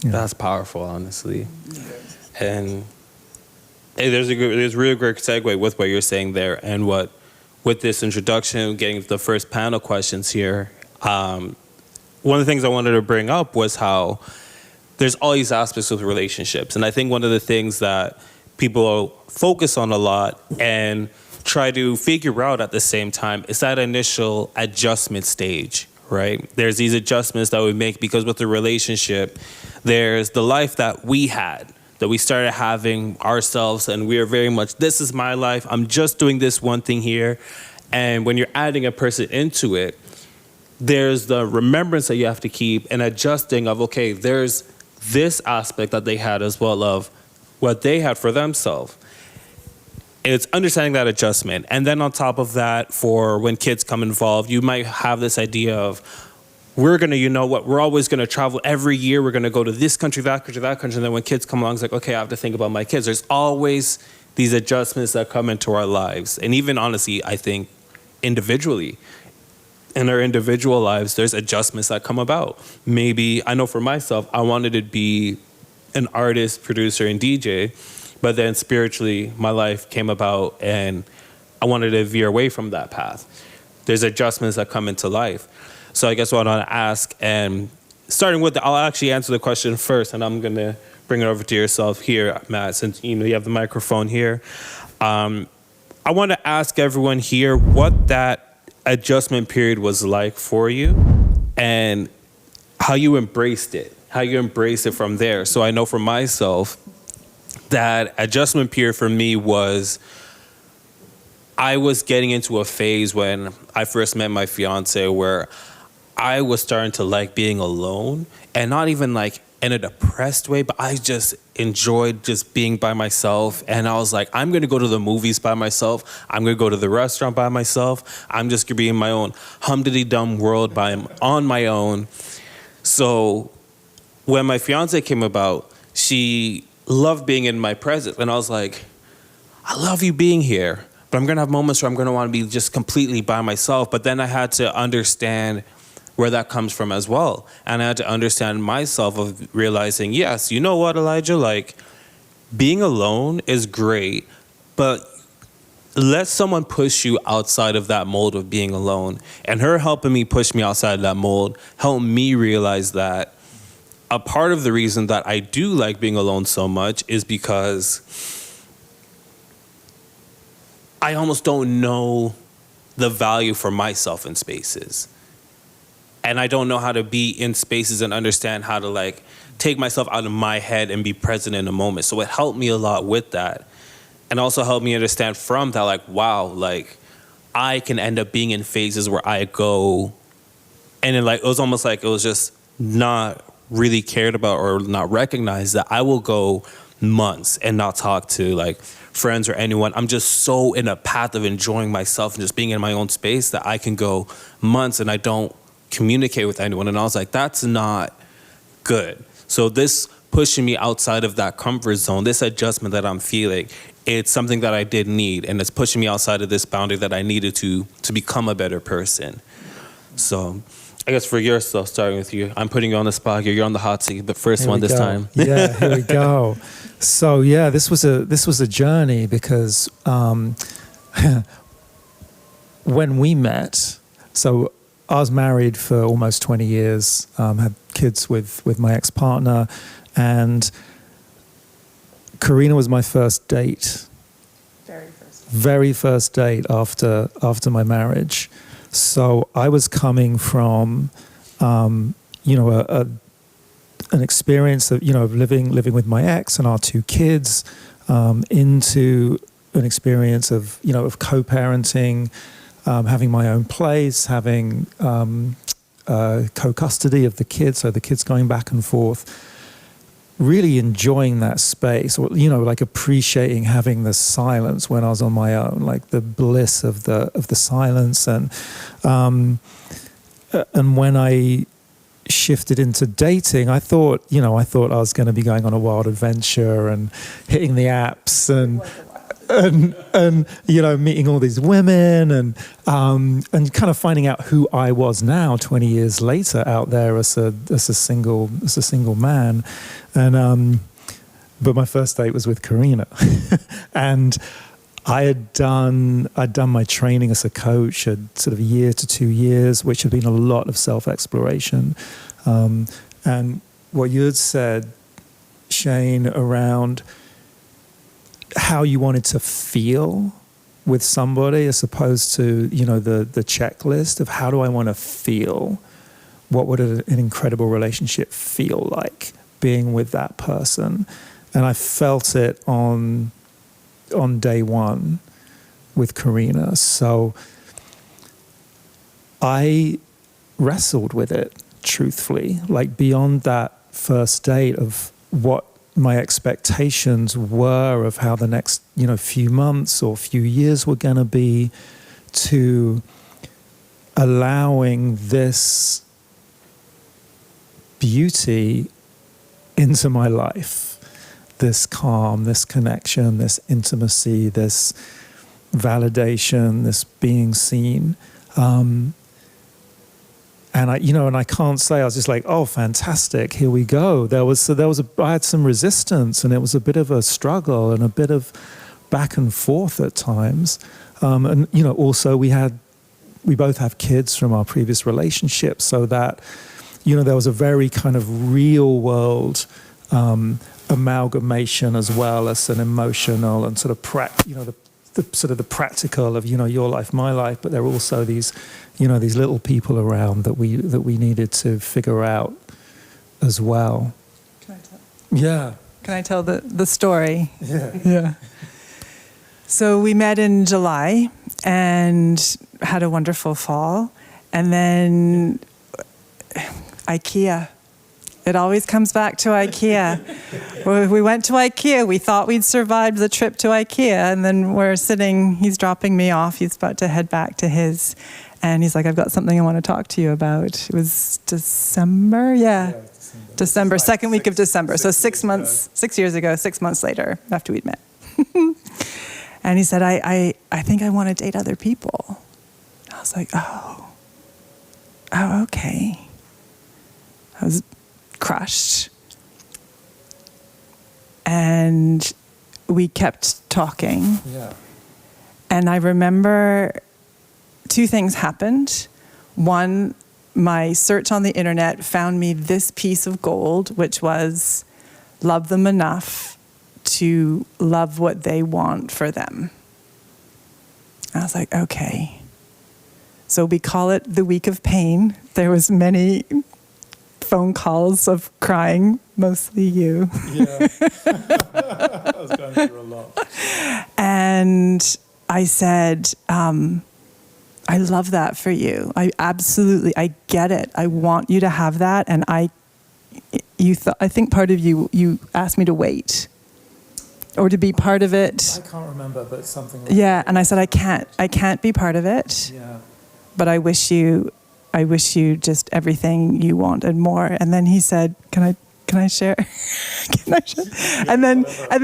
That's powerful, honestly. And there's a really great segue with what you're saying there, and what with this introduction, getting to the first panel questions here. One of the things I wanted to bring up was how there's all these aspects of relationships, and I think one of the things that people focus on a lot and try to figure out at the same time is that initial adjustment stage, right? There's these adjustments that we make because with the relationship, there's the life that we had, that we started having ourselves, and we are very much, this is my life, I'm just doing this one thing here. And when you're adding a person into it, there's the remembrance that you have to keep and adjusting of, okay, there's this aspect that they had as well of what they had for themselves. It's understanding that adjustment. And then on top of that, for when kids come involved, you might have this idea of, we're going to, you know what, we're always going to travel every year. We're going to go to this country, that country, that country. And then when kids come along, it's like, okay, I have to think about my kids. There's always these adjustments that come into our lives. And even honestly, I think individually, in our individual lives, there's adjustments that come about. Maybe, I know for myself, I wanted to be an artist, producer, and DJ, but then spiritually, my life came about and I wanted to veer away from that path. There's adjustments that come into life. So I guess what I want to ask, and starting with, I'll actually answer the question first, and I'm going to bring it over to yourself here, Matt, since you have the microphone here. I want to ask everyone here what that adjustment period was like for you and how you embraced it from there. So I know for myself, that adjustment period for me was, I was getting into a phase when I first met my fiance where I was starting to like being alone, and not even like in a depressed way, but I just enjoyed just being by myself. And I was like, I'm going to go to the movies by myself. I'm going to go to the restaurant by myself. I'm just going to be in my own hum-diddy-dum world on my own. So when my fiance came about, she loved being in my presence. And I was like, I love you being here, but I'm going to have moments where I'm going to want to be just completely by myself. But then I had to understand where that comes from as well. And I had to understand myself of realizing, yes, you know what, Elijah, like being alone is great, but let someone push you outside of that mold of being alone. And her helping me push me outside of that mold helped me realize that a part of the reason that I do like being alone so much is because I almost don't know the value for myself in spaces. And I don't know how to be in spaces and understand how to like take myself out of my head and be present in a moment. So it helped me a lot with that. And also helped me understand from that, like, wow, like I can end up being in phases where I go and it was almost like it was just not really cared about or not recognized that I will go months and not talk to like friends or anyone. I'm just so in a path of enjoying myself and just being in my own space that I can go months and I don't communicate with anyone. And I was like, that's not good. So this pushing me outside of that comfort zone, this adjustment that I'm feeling, it's something that I did need, and it's pushing me outside of this boundary that I needed to become a better person. So I guess for yourself, starting with you, I'm putting you on the spot here. You're on the hot seat, the first one this time. Yeah, here we go. So yeah, this was a journey because when we met, so I was married for almost 20 years, had kids with my ex-partner, and Carina was my first date. Very first date after my marriage. So I was coming from, an experience of, living with my ex and our two kids, into an experience of co-parenting, having my own place, having co-custody of the kids, so the kids going back and forth. Really enjoying that space, or like appreciating having the silence when I was on my own, like the bliss of the silence, and when I shifted into dating, I thought I was going to be going on a wild adventure and hitting the apps, and and meeting all these women and kind of finding out who I was now 20 years later out there as a single man. And but my first date was with Carina. And I'd done my training as a coach, a sort of a year to 2 years, which had been a lot of self-exploration. And what you had said, Shane, around how you wanted to feel with somebody as opposed to, the checklist of how do I want to feel? What would an incredible relationship feel like being with that person? And I felt it on day one with Carina. So I wrestled with it, truthfully, like beyond that first date of what my expectations were of how the next, few months or few years were going to be, to allowing this beauty into my life. This calm, this connection, this intimacy, this validation, this being seen. And I can't say, I was just like, oh, fantastic, here we go. I had some resistance, and it was a bit of a struggle and a bit of back and forth at times. And also we both have kids from our previous relationship, so that, there was a very kind of real world amalgamation as well as an emotional and sort of the practical of your life, my life, but there are also these these little people around that we needed to figure out as well. Can I tell? Yeah. Can I tell the story? Yeah. So we met in July and had a wonderful fall, and then IKEA. It always comes back to IKEA. We went to IKEA. We thought we'd survived the trip to IKEA, and then we're sitting, he's dropping me off. He's about to head back to his, and he's like, I've got something I want to talk to you about. It was December? Yeah. December, second week of December. So 6 years ago, 6 months later, after we'd met. And he said, I think I want to date other people. I was like, oh, okay. I was crushed. And we kept talking. Yeah. And I remember 2 things happened. One, my search on the internet found me this piece of gold, which was love them enough to love what they want for them. I was like, okay. So we call it the week of pain. There was many phone calls of crying, mostly you. Yeah. I was going through a lot. And I said, I love that for you. I get it. I want you to have that. And I think part of you asked me to wait or to be part of it. I can't remember, but something like Yeah. And I said, I can't be part of it. Yeah. But I wish you just everything you want and more. And then he said, can I share? Can I share? And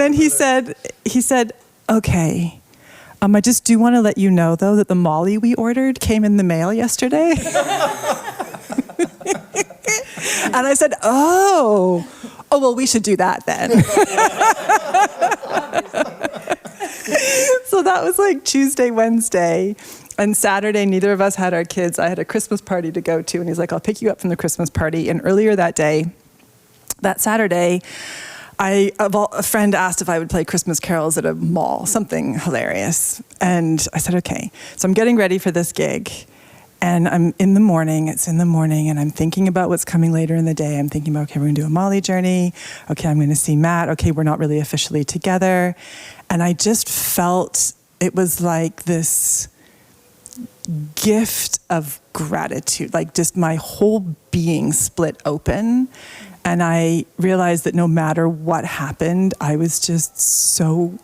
then he said, okay. I just do want to let you know, though, that the Molly we ordered came in the mail yesterday. And I said, oh, well, we should do that then. So that was like Tuesday, Wednesday. And Saturday, neither of us had our kids. I had a Christmas party to go to. And he's like, I'll pick you up from the Christmas party. And earlier that Saturday, a friend asked if I would play Christmas carols at a mall, something hilarious. And I said, okay. So I'm getting ready for this gig. And it's in the morning, and I'm thinking about what's coming later in the day. I'm thinking about, okay, we're going to do a Molly journey. Okay, I'm going to see Matt. Okay, we're not really officially together. And I just felt it was like this gift of gratitude, like just my whole being split open. And I realized that no matter what happened, I was just so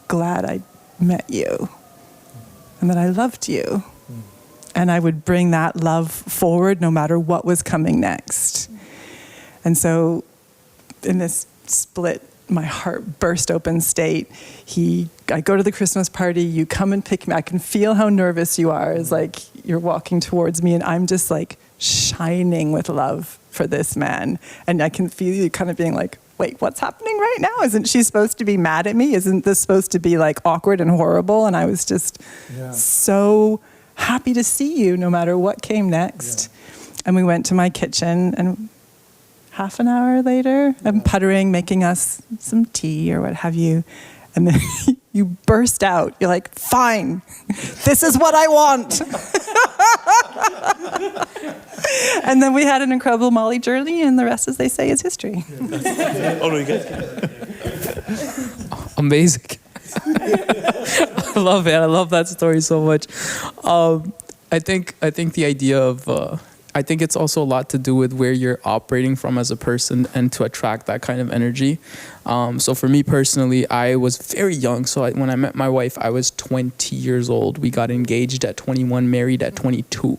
glad I met you and that I loved you. And I would bring that love forward no matter what was coming next. And so in this split my heart burst open state. I go to the Christmas party, you come and pick me. I can feel how nervous you are as like you're walking towards me, and I'm just like shining with love for this man. And I can feel you kind of being like, wait, what's happening right now? Isn't she supposed to be mad at me? Isn't this supposed to be like awkward and horrible? And I was just so happy to see you no matter what came next. And we went to my kitchen, and half an hour later, I'm puttering, making us some tea or what have you. And then you burst out. You're like, fine, this is what I want. And then we had an incredible Molly journey, and the rest, as they say, is history. Oh, no, you guys. Amazing. I love it. I love that story so much. I think the idea of I think it's also a lot to do with where you're operating from as a person and to attract that kind of energy. So for me personally, I was very young. So when I met my wife, I was 20 years old. We got engaged at 21, married at 22.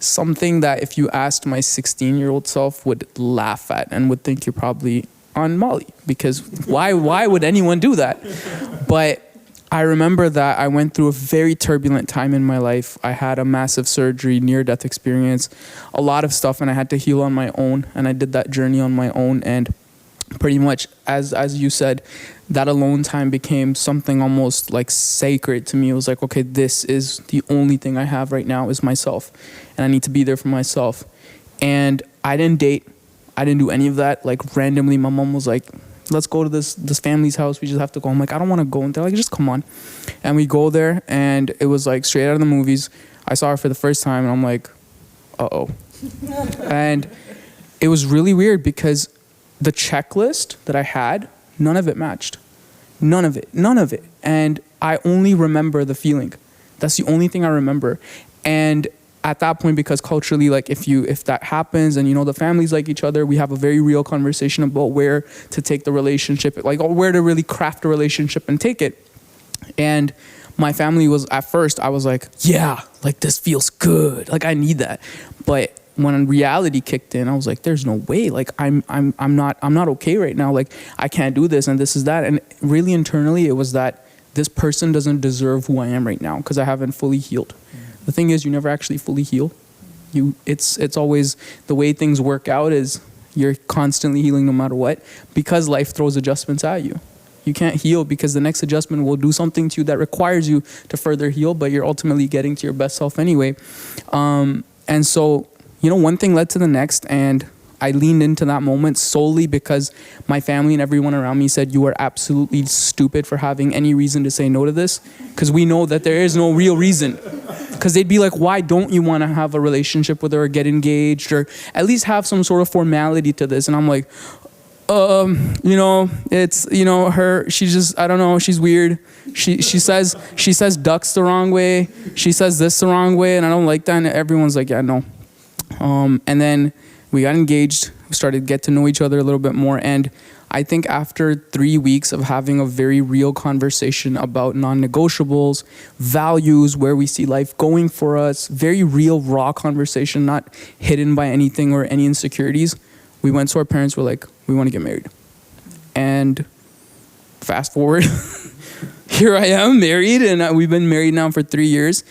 Something that if you asked my 16-year-old self would laugh at and would think you're probably on Molly, because why would anyone do that? But I remember that I went through a very turbulent time in my life. I had a massive surgery, near-death experience, a lot of stuff, and I had to heal on my own. And I did that journey on my own. And pretty much, as you said, that alone time became something almost like sacred to me. It was like, okay, this is the only thing I have right now is myself. And I need to be there for myself. And I didn't date. I didn't do any of that. Like randomly, my mom was like, let's go to this family's house. We just have to go. I'm like, I don't want to go. And they're like, just come on. And we go there, and it was like straight out of the movies. I saw her for the first time, and I'm like, uh-oh. And it was really weird because the checklist that I had, none of it matched. None of it. And I only remember the feeling. That's the only thing I remember. And at that point, because culturally, like if that happens and the families like each other, we have a very real conversation about where to take the relationship, like, or where to really craft a relationship and take it. And my family was, at first I was like, yeah, like this feels good, like I need that. But when reality kicked in, I was like, there's no way, like I'm not okay right now, like I can't do this and this is that. And really internally it was that this person doesn't deserve who I am right now because I haven't fully healed. The thing is, you never actually fully heal. It's always the way things work out is you're constantly healing no matter what, because life throws adjustments at you. You can't heal because the next adjustment will do something to you that requires you to further heal, but you're ultimately getting to your best self anyway. And so, one thing led to the next, and I leaned into that moment solely because my family and everyone around me said, you are absolutely stupid for having any reason to say no to this, because we know that there is no real reason. Because they'd be like, why don't you want to have a relationship with her or get engaged or at least have some sort of formality to this? And I'm like, it's, her, she's just, I don't know, she's weird. She says ducks the wrong way. She says this the wrong way, and I don't like that. And everyone's like, yeah, no. And then we got engaged, we started to get to know each other a little bit more. And I think after 3 weeks of having a very real conversation about non-negotiables, values, where we see life going for us, very real, raw conversation, not hidden by anything or any insecurities, we went to our parents, we're like, we want to get married. And fast forward, here I am married, and we've been married now for 3 years.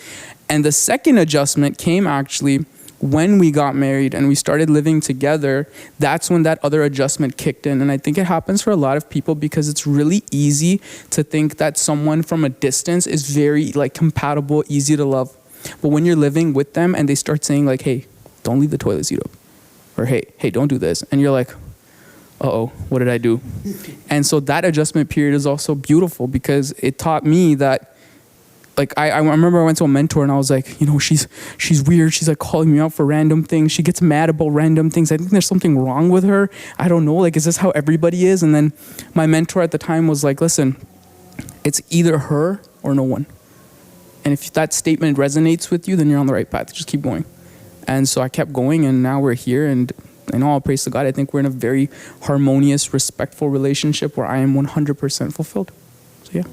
And the second adjustment came actually when we got married and we started living together. That's when that other adjustment kicked in. And I think it happens for a lot of people because it's really easy to think that someone from a distance is very compatible, easy to love. But when you're living with them and they start saying like, hey, don't leave the toilet seat up, or hey, don't do this. And you're like, uh-oh, what did I do? And so that adjustment period is also beautiful because it taught me that, I remember I went to a mentor and I was like, she's weird. She's like calling me out for random things. She gets mad about random things. I think there's something wrong with her. I don't know. Is this how everybody is? And then my mentor at the time was like, listen, it's either her or no one. And if that statement resonates with you, then you're on the right path. Just keep going. And so I kept going, and now we're here. And all praise to God, I think we're in a very harmonious, respectful relationship where I am 100% fulfilled. So yeah.